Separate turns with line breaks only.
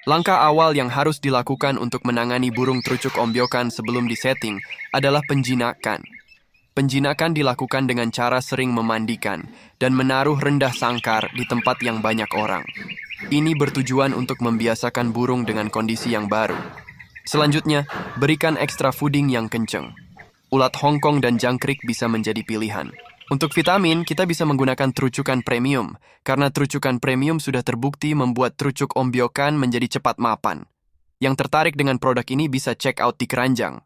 Langkah awal yang harus dilakukan untuk menangani burung trucuk ombyokan sebelum disetting adalah penjinakan. Penjinakan dilakukan dengan cara sering memandikan dan menaruh rendah sangkar di tempat yang banyak orang. Ini bertujuan untuk membiasakan burung dengan kondisi yang baru. Selanjutnya, berikan ekstra fooding yang kenceng. Ulat Hongkong dan jangkrik bisa menjadi pilihan. Untuk vitamin, kita bisa menggunakan trucukan premium, karena trucukan premium sudah terbukti membuat trucuk ombyokan menjadi cepat mapan. Yang tertarik dengan produk ini bisa check out di keranjang.